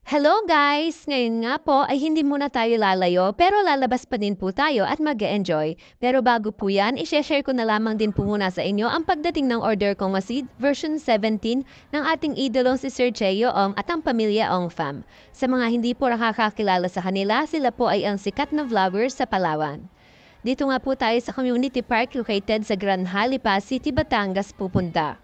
Hello guys! Ngayon nga po ay hindi muna tayo lalayo pero lalabas pa din po tayo at mag-e-enjoy. Pero bago po yan, i-share ko na lamang din po muna sa inyo ang pagdating ng order kong Masid version 17 ng ating idolong si Sir Cheo Ong at ang pamilya Ong Fam. Sa mga hindi po nakakakilala sa kanila, sila po ay ang sikat na vloggers sa Palawan. Dito nga po tayo sa community park located sa Gran Halipa City, Batangas pupunta.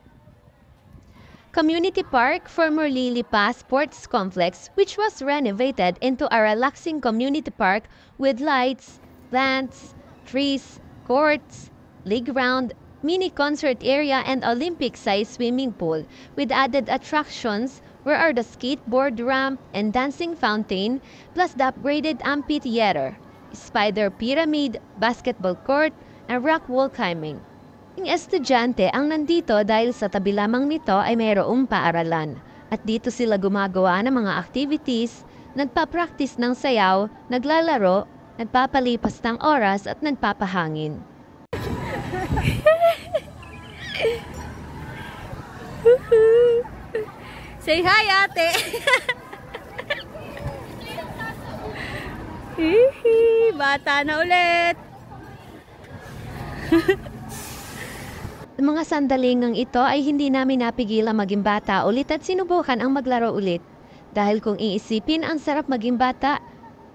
Community Park, formerly Lipa Sports Complex, which was renovated into a relaxing community park with lights, plants, trees, courts, league ground, mini concert area, and Olympic-sized swimming pool, with added attractions where are the skateboard ramp and dancing fountain, plus the upgraded amphitheater, spider pyramid, basketball court, and rock wall climbing. Ang estudyante ang nandito dahil sa tabi lamang nito ay mayroong paaralan. At dito sila gumagawa ng mga activities, nagpa-practice ng sayaw, naglalaro, nagpapalipas ng oras at nagpapahangin. Say hi, ate! Bata na ulit! Mga sandalingang ito ay hindi namin napigilang maging bata ulit at sinubukan ang maglaro ulit. Dahil kung iisipin, ang sarap maging bata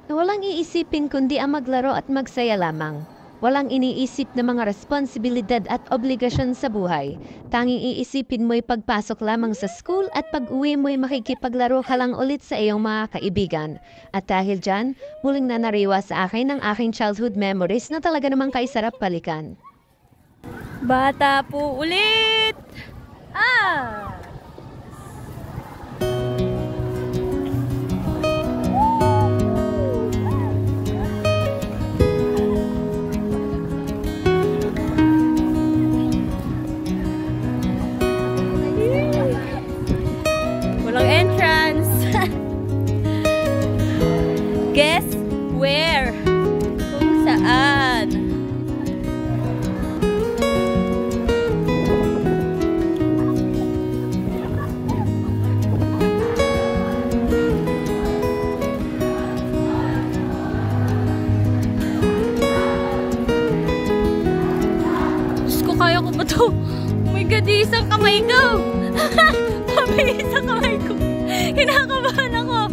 na walang iisipin kundi ang maglaro at magsaya lamang. Walang iniisip na mga responsibilidad at obligasyon sa buhay. Tanging iisipin mo'y pagpasok lamang sa school at pag-uwi mo'y makikipaglaro ka lang ulit sa iyong mga kaibigan. At dahil dyan, muling nanariwa sa akin ang aking childhood memories na talaga namang kaisarap balikan. Bata po ulit! Ah! Walang entrance! Guess where? Kung saan? Kaya ko ba to? Oh my God, isang kamay ko! Pabi, isang kamay ko! Kinakabahan ako!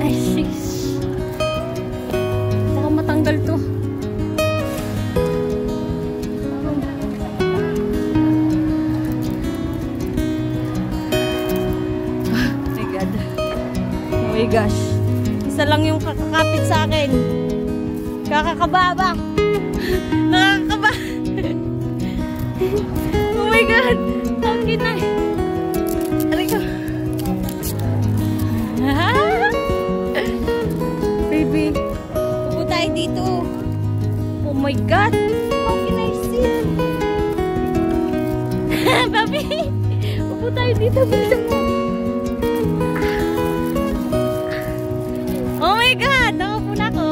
Ay, sis! Baka matanggal to. Oh my God. Oh my gosh. Isa lang yung kakakapit sa akin. Kakakababa! Nakakaba! Oh my God! Ang ginay! Aray ko! Baby! Upo tayo dito! Oh my God! Ang ginay sit! Baby! Upo tayo dito! Bilisan mo! Oh my God! Nakaupo na ako!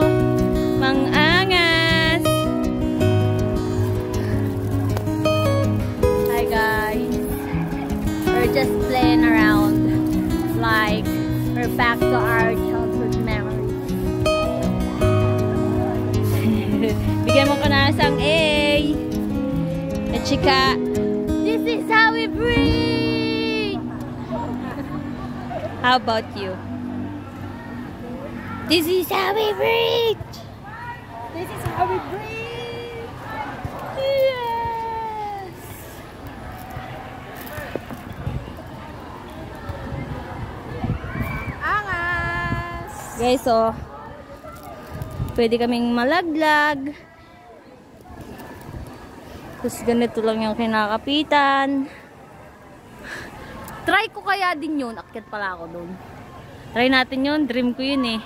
Mang-angas! Hi guys! We're just playing around like we're back to our childhood memories. Bigyan mo ko na isang A! At chika, this is how we breathe! How about you? This is how we breathe! This is how we breathe! Yes! Angas! Guys, so pwede kaming malaglag. Tapos ganito lang yung kinakapitan. Try ko kaya din yun. Akyat pala ako doon. Try natin yun. Dream ko yun eh.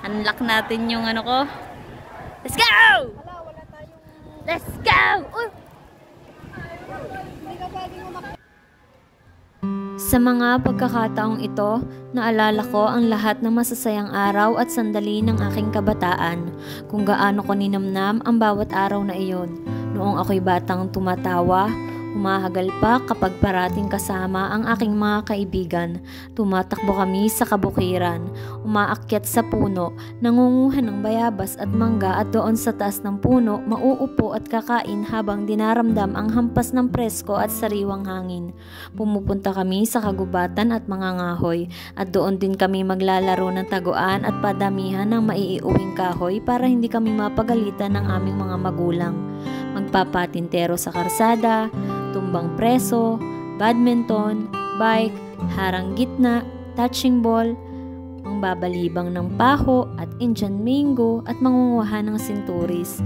Unlock natin yung ano ko. Let's go! Let's go! Sa mga pagkakataong ito, naalala ko ang lahat ng masasayang araw at sandali ng aking kabataan, kung gaano ko ninamnam ang bawat araw na iyon. Noong ako'y batang tumatawa, Humahagal pa kapag parating kasama ang aking mga kaibigan. Tumatakbo kami sa kabukiran, umaakyat sa puno, nangunguha ng bayabas at mangga at doon sa taas ng puno, mauupo at kakain habang dinaramdam ang hampas ng presko at sariwang hangin. Pumupunta kami sa kagubatan at mga ngahoy at doon din kami maglalaro ng taguan at padamihan ng maiiuwing kahoy para hindi kami mapagalitan ng aming mga magulang. Magpapatintero sa karsada, tumbang preso, badminton, bike, harang gitna, touching ball, mangbabalibang ng paho at Indian mango at mangunguha ng sinturis.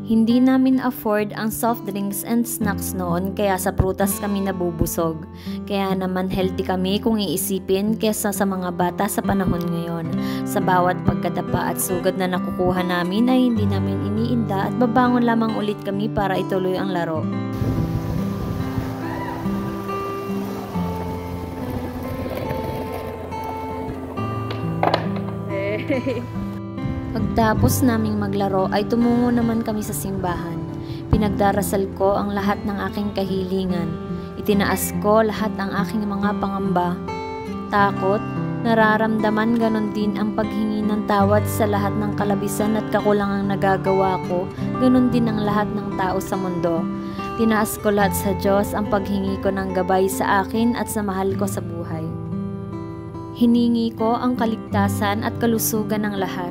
Hindi namin afford ang soft drinks and snacks noon kaya sa prutas kami nabubusog. Kaya naman healthy kami kung iisipin kesa sa mga bata sa panahon ngayon. Sa bawat pagkadapa at sugad na nakukuha namin ay hindi namin iniinda at babangon lamang ulit kami para ituloy ang laro. Pagtapos naming maglaro ay tumungo naman kami sa simbahan. Pinagdarasal ko ang lahat ng aking kahilingan. Itinaas ko lahat ang aking mga pangamba. Takot, nararamdaman ganon din ang paghingi ng tawad sa lahat ng kalabisan at kakulangang nagagawa ko, ganon din ang lahat ng tao sa mundo. Tinaas ko lahat sa Diyos ang paghingi ko ng gabay sa akin at sa mahal ko sa buhay. Hiningi ko ang kaligtasan at kalusugan ng lahat.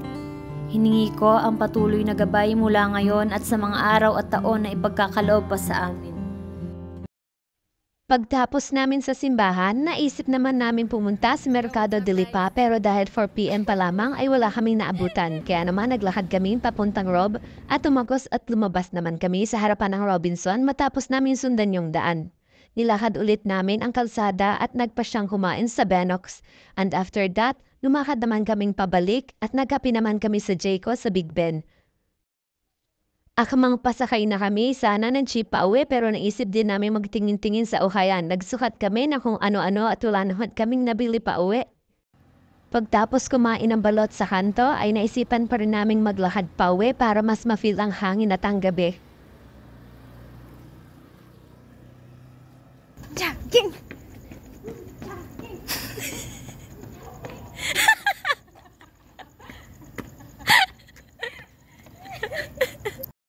Hiningi ko ang patuloy na gabay mula ngayon at sa mga araw at taon na ipagkakaloob pa sa amin. Pagtapos namin sa simbahan, naisip naman namin pumunta sa Mercado de Lipa pero dahil 4 PM pa lamang ay wala kaming naabutan. Kaya naman naglakad kami papuntang Rob at tumagos at lumabas naman kami sa harapan ng Robinson matapos namin sundan yung daan. Nilakad ulit namin ang kalsada at nagpa siyang kumain sa Benox. And after that, lumakad naman kaming pabalik at nagkape naman kami sa Jayco sa Big Ben. Akamang pasakay na kami sana ng jeep pa uwi pero naisip din namin magtingin-tingin sa uhayan. Nagsukat kami na kung ano-ano at wala naman kaming nabili pa uwi. Pagtapos kumain ng balot sa kanto ay naisipan pa rin naming maglakad pa uwi para mas ma-feel ang hangin at ang gabi.